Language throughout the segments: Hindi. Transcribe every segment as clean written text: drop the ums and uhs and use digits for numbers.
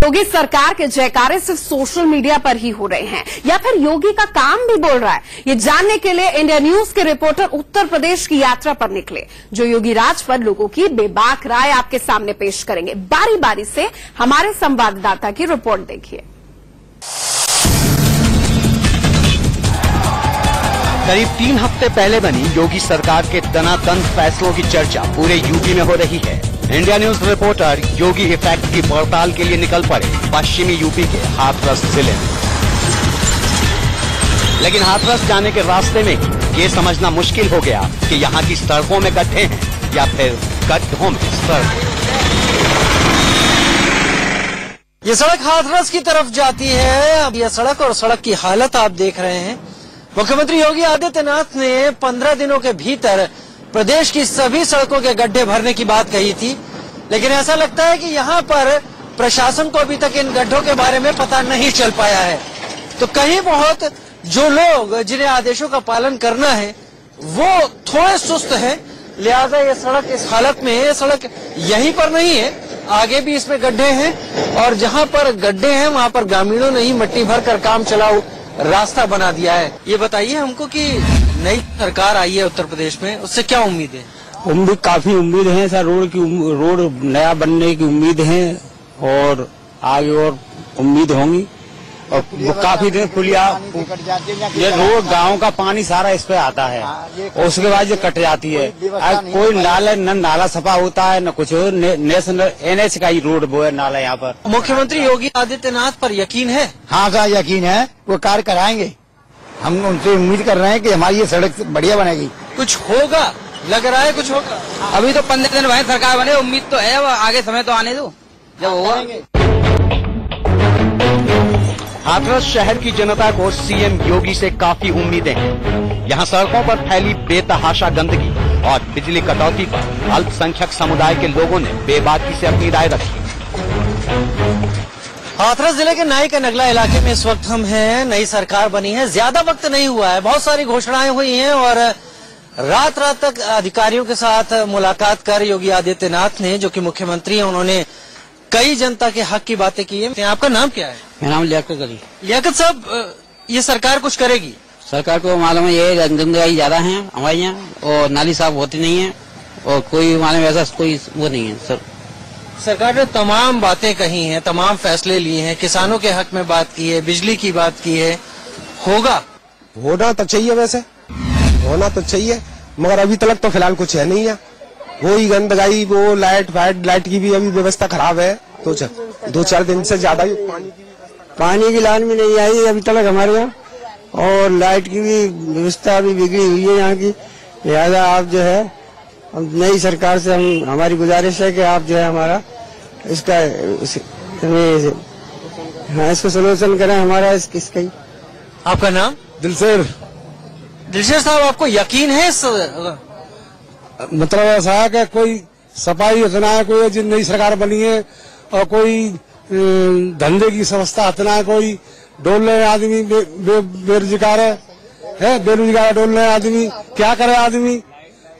योगी सरकार के जयकारे सिर्फ सोशल मीडिया पर ही हो रहे हैं या फिर योगी का काम भी बोल रहा है, ये जानने के लिए इंडिया न्यूज के रिपोर्टर उत्तर प्रदेश की यात्रा पर निकले, जो योगी राज पर लोगों की बेबाक राय आपके सामने पेश करेंगे। बारी बारी से हमारे संवाददाता की रिपोर्ट देखिए। करीब 3 हफ्ते पहले बनी योगी सरकार के दनादन फैसलों की चर्चा पूरे यूपी में हो रही है। इंडिया न्यूज रिपोर्टर योगी इफेक्ट की पड़ताल के लिए निकल पड़े पश्चिमी यूपी के हाथरस जिले में। लेकिन हाथरस जाने के रास्ते में ये समझना मुश्किल हो गया कि यहाँ की सड़कों में गड्ढे हैं या फिर गड्ढों में सड़क। ये सड़क हाथरस की तरफ जाती है। अब यह सड़क और सड़क की हालत आप देख रहे हैं। मुख्यमंत्री योगी आदित्यनाथ ने 15 दिनों के भीतर प्रदेश की सभी सड़कों के गड्ढे भरने की बात कही थी, लेकिन ऐसा लगता है कि यहाँ पर प्रशासन को अभी तक इन गड्ढों के बारे में पता नहीं चल पाया है। तो कहीं बहुत जो लोग जिन्हें आदेशों का पालन करना है वो थोड़े सुस्त हैं, लिहाजा ये सड़क इस हालत में है। ये सड़क यहीं पर नहीं है, आगे भी इसमें गड्ढे हैं और जहाँ पर गड्ढे हैं वहाँ पर ग्रामीणों ने ही मिट्टी भर कर काम चलाओ रास्ता बना दिया है। ये बताइए हमको कि नई सरकार आई है उत्तर प्रदेश में, उससे क्या उम्मीद है? उम्मीद काफी उम्मीद है सर, रोड नया बनने की उम्मीद है और आगे और उम्मीद होंगी। और काफी दिन पुलिया ये रोड गांव का पानी सारा इस पे आता है और उसके बाद ये कट जाती है। कोई नाला न नाला सफा होता है न कुछ, नेशनल NH का ही रोड वो है नाला यहाँ पर। मुख्यमंत्री योगी आदित्यनाथ पर यकीन है? हाँ सर यकीन है, वो कार्य कराएंगे। हम उनसे उम्मीद कर रहे हैं कि हमारी ये सड़क बढ़िया बनेगी। कुछ होगा, लग रहा है कुछ होगा। अभी तो 15 दिन बाद सरकार बने, उम्मीद तो है, वो आगे समय तो आने दो, जब होगा। हाथरस शहर की जनता को सीएम योगी से काफी उम्मीदें हैं। यहाँ सड़कों पर फैली बेतहाशा गंदगी और बिजली कटौती पर अल्पसंख्यक समुदाय के लोगों ने बेबाकी से अपनी राय रखी। हाथरस जिले के नाई का नगला इलाके में इस वक्त हम हैं। नई सरकार बनी है, ज्यादा वक्त नहीं हुआ है, बहुत सारी घोषणाएं हुई हैं और रात रात तक अधिकारियों के साथ मुलाकात कर योगी आदित्यनाथ ने, जो कि मुख्यमंत्री हैं, उन्होंने कई जनता के हक की बातें की है। आपका नाम क्या है? मेरा नाम लियाकत अली। लियाकत साहब, ये सरकार कुछ करेगी? सरकार को मालूम है ये गंदगी ज्यादा है हमारे यहाँ और नाली साफ होती नहीं है और कोई मालूम ऐसा कोई वो नहीं है सर। सरकार ने तमाम बातें कही हैं, तमाम फैसले लिए हैं, किसानों के हक में बात की है, बिजली की बात की है। होगा? होना तो चाहिए, वैसे होना तो चाहिए, मगर अभी तक तो फिलहाल कुछ है नहीं है। वो ही गंदगी, वो लाइट की भी अभी व्यवस्था खराब है। तो 2-4 दिन से ज्यादा ही पानी की लाइन भी नहीं आई अभी तक हमारे यहाँ और लाइट की भी व्यवस्था अभी बिगड़ी हुई है यहाँ की। लिहाजा आप जो है नई सरकार से हमारी गुजारिश है कि आप जो है हमारा इसका इसको सोल्यूशन करें हमारा इसका ही। आपका नाम? दिलशेर। दिलशेर साहब, आपको यकीन है इस मतलब ऐसा है कि कोई सफाई इतना है, कोई नई सरकार बनी है और कोई धंधे की व्यवस्था इतना है, कोई डोलने आदमी बेरोजगार है बेरोजगार डोलने आदमी क्या करे आदमी।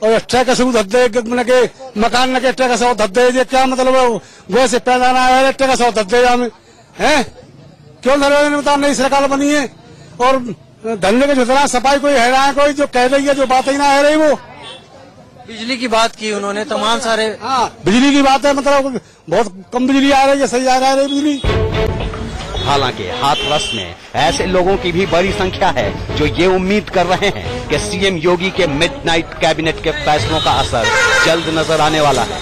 और एक्स्ट्रा का सबूत धद्दे मकान न के एक्स्ट्रा का सब धद्दे क्या मतलब गोए से पैदा ना है एक्स्ट्रा का सब धद्दे हमें है क्यों ने बता। नई सरकार बनी है और धंधे के जितना सफाई कोई है ना, कोई जो कह रही है जो बात ही ना है रही। वो बिजली की बात की उन्होंने, तमाम सारे। हाँ, बिजली की बात है, मतलब बहुत कम बिजली आ रही है, सही आ रहा है बिजली। हालांकि हाथरस में ऐसे लोगों की भी बड़ी संख्या है जो ये उम्मीद कर रहे हैं कि सीएम योगी के मिडनाइट कैबिनेट के फैसलों का असर जल्द नजर आने वाला है।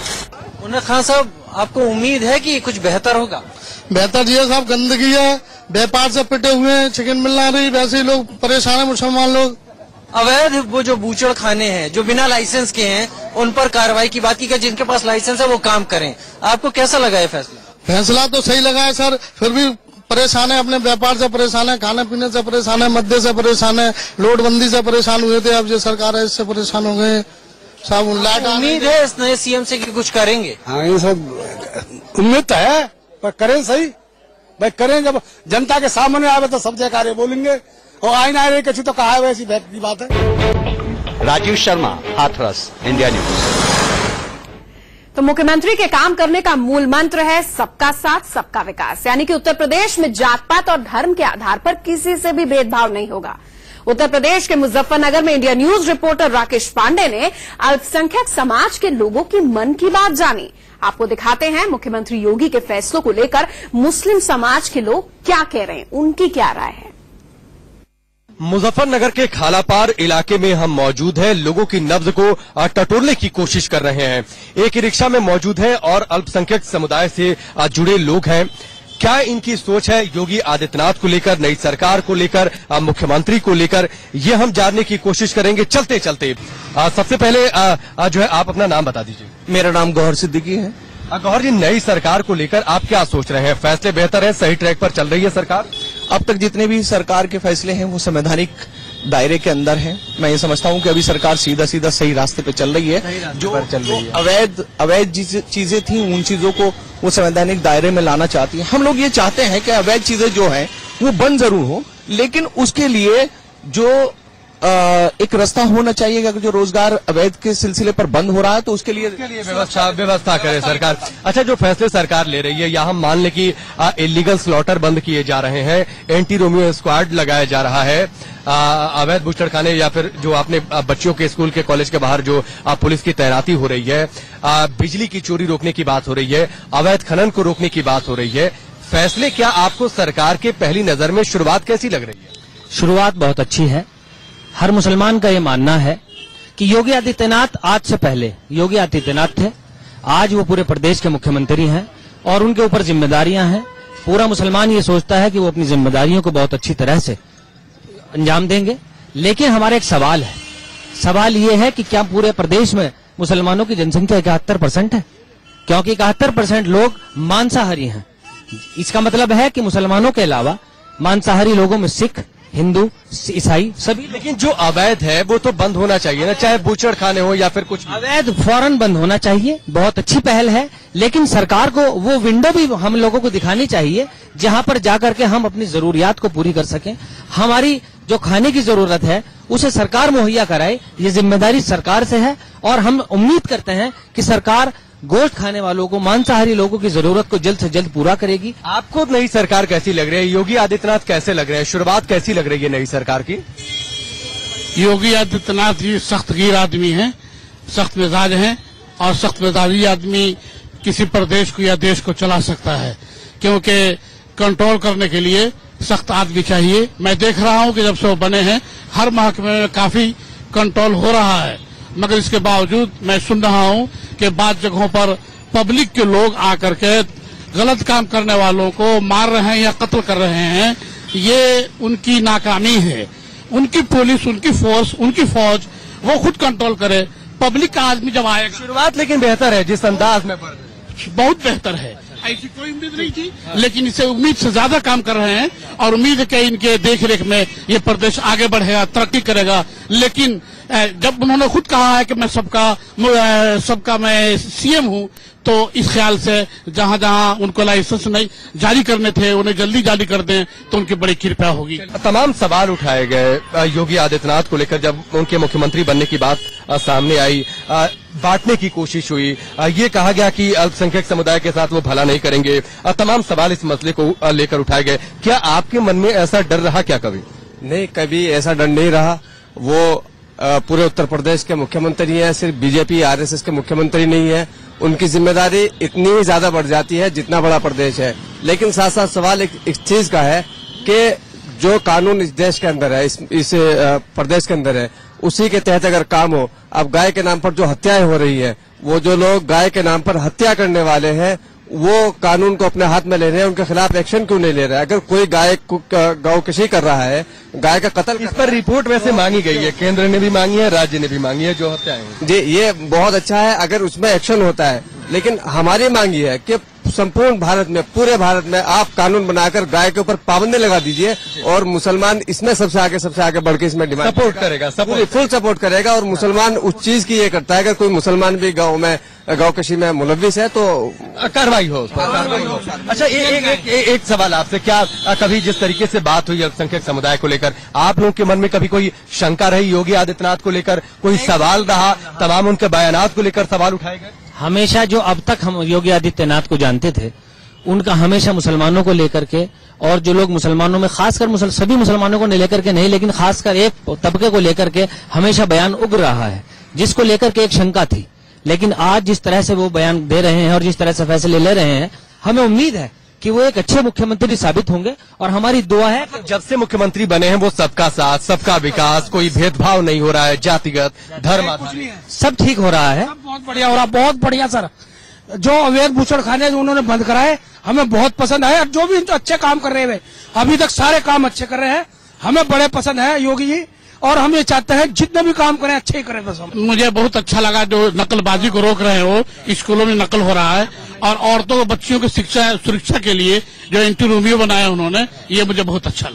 मुन्ना खान साहब, आपको उम्मीद है कि कुछ बेहतर होगा? बेहतर ये साहब गंदगी है, व्यापार से पिटे हुए हैं, चिकन मिल रही, वैसे ही लोग परेशान है, मुसलमान लोग। अवैध वो जो बूचड़ खाने हैं जो बिना लाइसेंस के हैं, उन पर कार्रवाई की बात की कि जिनके पास लाइसेंस है वो काम करें। आपको कैसा लगा ये फैसला? फैसला तो सही लगा है सर, फिर भी परेशान है, अपने व्यापार से परेशान है, खाने पीने से परेशान है, मद्य से परेशान है, नोटबंदी से परेशान हुए थे, अब जो सरकार है इससे परेशान हो गए सब। उम्मीद है इस नए सीएम से कि कुछ करेंगे? हाँ, ये सब उम्मीद तो है, पर करें सही भाई, करें। जब जनता के सामने आवे तो सब जयकारे बोलेंगे और आईना आ रहे कछु तो कहा है, वैसी की बात है। Rajeev Sharma, Hathras, India news. तो मुख्यमंत्री के काम करने का मूल मंत्र है सबका साथ सबका विकास, यानी कि उत्तर प्रदेश में जात पात और धर्म के आधार पर किसी से भी भेदभाव नहीं होगा। उत्तर प्रदेश के मुजफ्फरनगर में India news reporter Rakesh Pande ने अल्पसंख्यक समाज के लोगों की मन की बात जानी। आपको दिखाते हैं मुख्यमंत्री योगी के फैसलों को लेकर मुस्लिम समाज के लोग क्या कह रहे हैं, उनकी क्या राय है। मुजफ्फरनगर के खालापार इलाके में हम मौजूद हैं। लोगों की नब्ज को टटोलने की कोशिश कर रहे हैं। एक रिक्शा में मौजूद है और अल्पसंख्यक समुदाय से जुड़े लोग हैं। क्या इनकी सोच है योगी आदित्यनाथ को लेकर, नई सरकार को लेकर, मुख्यमंत्री को लेकर, ये हम जानने की कोशिश करेंगे चलते चलते। सबसे पहले जो है आप अपना नाम बता दीजिए। मेरा नाम गौहर सिद्दीकी है। गौहर जी, नई सरकार को लेकर आप क्या सोच रहे हैं? फैसले बेहतर है, सही ट्रैक पर चल रही है सरकार? अब तक जितने भी सरकार के फैसले हैं वो संवैधानिक दायरे के अंदर हैं। मैं ये समझता हूं कि अभी सरकार सीधा सीधा सही रास्ते पे चल रही है। जो अवैध चीजें थी उन चीजों को वो संवैधानिक दायरे में लाना चाहती है। हम लोग ये चाहते हैं कि अवैध चीजें जो हैं वो बंद जरूर हो, लेकिन उसके लिए जो एक रास्ता होना चाहिए कि अगर जो रोजगार अवैध के सिलसिले पर बंद हो रहा है तो उसके लिए व्यवस्था करे सरकार। अच्छा, जो फैसले सरकार ले रही है, या हम मान लें कि इलीगल स्लॉटर बंद किए जा रहे हैं, एंटी रोमियो स्क्वाड लगाया जा रहा है, अवैध बूस्टरखाने या फिर जो आपने बच्चों के स्कूल के कॉलेज के बाहर जो पुलिस की तैनाती हो रही है, बिजली की चोरी रोकने की बात हो रही है, अवैध खनन को रोकने की बात हो रही है, फैसले क्या आपको सरकार के पहली नजर में शुरुआत कैसी लग रही है? शुरुआत बहुत अच्छी है। हर मुसलमान का ये मानना है कि योगी आदित्यनाथ आज से पहले योगी आदित्यनाथ थे, आज वो पूरे प्रदेश के मुख्यमंत्री हैं और उनके ऊपर जिम्मेदारियां हैं। पूरा मुसलमान ये सोचता है कि वो अपनी जिम्मेदारियों को बहुत अच्छी तरह से अंजाम देंगे। लेकिन हमारा एक सवाल है, सवाल ये है कि क्या पूरे प्रदेश में मुसलमानों की जनसंख्या 71% है? क्योंकि 71% लोग मांसाहारी हैं। इसका मतलब है कि मुसलमानों के अलावा मांसाहारी लोगों में सिख, हिंदू, ईसाई सभी। लेकिन जो अवैध है वो तो बंद होना चाहिए ना, चाहे बूचड़खाने हो या फिर कुछ। अवैध फौरन बंद होना चाहिए, बहुत अच्छी पहल है। लेकिन सरकार को वो विंडो भी हम लोगों को दिखानी चाहिए जहां पर जाकर के हम अपनी जरूरियात को पूरी कर सकें। हमारी जो खाने की जरूरत है उसे सरकार मुहैया कराए, ये जिम्मेदारी सरकार से है। और हम उम्मीद करते हैं कि सरकार गोश्त खाने वालों को, मांसाहारी लोगों की जरूरत को जल्द से जल्द पूरा करेगी। आपको नई सरकार कैसी लग रही है? योगी आदित्यनाथ कैसे लग रहे हैं? शुरुआत कैसी लग रही है नई सरकार की? योगी आदित्यनाथ जी सख्तगीर आदमी हैं, सख्त मिजाज हैं और सख्त मिजाजी आदमी किसी प्रदेश को या देश को चला सकता है, क्योंकि कंट्रोल करने के लिए सख्त आदमी चाहिए। मैं देख रहा हूं कि जब से वो बने हैं हर महकमे में काफी कंट्रोल हो रहा है, मगर इसके बावजूद मैं सुन रहा हूं कि बाद जगहों पर पब्लिक के लोग आकर के गलत काम करने वालों को मार रहे हैं या कत्ल कर रहे हैं। ये उनकी नाकामी है। उनकी पुलिस, उनकी फोर्स, उनकी फौज वो खुद कंट्रोल करे। पब्लिक का आदमी जब आएगा। शुरुआत लेकिन बेहतर है, जिस अंदाज में बहुत बेहतर है, ऐसी कोई उम्मीद नहीं थी, लेकिन इसे उम्मीद से ज्यादा काम कर रहे हैं और उम्मीद है कि इनके देखरेख में ये प्रदेश आगे बढ़ेगा, तरक्की करेगा। लेकिन जब उन्होंने खुद कहा है कि मैं सबका मैं सीएम हूं, तो इस ख्याल से जहां जहां उनको लाइसेंस नहीं जारी करने थे उन्हें जल्दी जारी कर दें तो उनकी बड़ी कृपा होगी। तमाम सवाल उठाए गए योगी आदित्यनाथ को लेकर। जब उनके मुख्यमंत्री बनने की बात सामने आई, बांटने की कोशिश हुई, ये कहा गया कि अल्पसंख्यक समुदाय के साथ वो भला नहीं करेंगे। तमाम सवाल इस मसले को लेकर उठाए गए। क्या आपके मन में ऐसा डर रहा क्या कभी? नहीं, कभी ऐसा डर नहीं रहा। वो पूरे उत्तर प्रदेश के मुख्यमंत्री हैं, सिर्फ बीजेपी आरएसएस के मुख्यमंत्री नहीं है। उनकी जिम्मेदारी इतनी ही ज्यादा बढ़ जाती है जितना बड़ा प्रदेश है। लेकिन साथ साथ सवाल एक चीज का है कि जो कानून इस देश के अंदर है, इस प्रदेश के अंदर है, उसी के तहत अगर काम हो। अब गाय के नाम पर जो हत्याएं हो रही है, वो जो लोग गाय के नाम पर हत्या करने वाले हैं वो कानून को अपने हाथ में ले रहे हैं, उनके खिलाफ एक्शन क्यों नहीं ले रहे हैं? अगर कोई गाय गौ किसी कर रहा है, गाय का कत्ल, इस पर रिपोर्ट वैसे मांगी गई है, केंद्र ने भी मांगी है, राज्य ने भी मांगी है जो हत्याएं। जी, ये बहुत अच्छा है अगर उसमें एक्शन होता है। लेकिन हमारी मांग ये है कि संपूर्ण भारत में, पूरे भारत में आप कानून बनाकर गाय के ऊपर पाबंदी लगा दीजिए और मुसलमान इसमें सबसे आगे बढ़ के इसमें डिमांड सपोर्ट करेगा, फुल सपोर्ट करेगा। और मुसलमान उस चीज की ये करता है कि कोई मुसलमान भी गौ कशी में मुलव्विस है तो कार्रवाई हो, कार्रवाई हो। अच्छा, एक सवाल आपसे, क्या कभी जिस तरीके से बात हुई अल्पसंख्यक समुदाय को लेकर, आप लोगों के मन में कभी कोई शंका रही योगी आदित्यनाथ को लेकर? कोई सवाल रहा? तमाम उनके बयानात को लेकर सवाल उठाए गए? हमेशा जो अब तक हम योगी आदित्यनाथ को जानते थे, उनका हमेशा मुसलमानों को लेकर के, और जो लोग मुसलमानों में खासकर सभी मुसलमानों को लेकर के नहीं, लेकिन खासकर एक तबके को लेकर के हमेशा बयान उग्र रहा है, जिसको लेकर के एक शंका थी। लेकिन आज जिस तरह से वो बयान दे रहे हैं और जिस तरह से फैसले ले रहे हैं, हमें उम्मीद है कि वो एक अच्छे मुख्यमंत्री साबित होंगे। और हमारी दुआ है कि जब से मुख्यमंत्री बने हैं वो सबका साथ, सबका विकास, कोई भेदभाव नहीं हो रहा है, जातिगत, धर्म, सब ठीक हो रहा है। बहुत बढ़िया हो रहा, बहुत बढ़िया सर। जो अवैध बूचड़खाने जो उन्होंने बंद कराए, हमें बहुत पसंद है। और जो भी अच्छे काम कर रहे हैं, अभी तक सारे काम अच्छे कर रहे हैं, हमें बड़े पसंद है योगी जी। और हम ये चाहते हैं जितने भी काम करें अच्छे ही करें बस। मुझे बहुत अच्छा लगा जो नकलबाजी को रोक रहे हैं, वो स्कूलों में नकल हो रहा है, और औरतों को बच्चियों की शिक्षा सुरक्षा के लिए जो एंटी रोमियो बनाया उन्होंने, ये मुझे बहुत अच्छा लगा।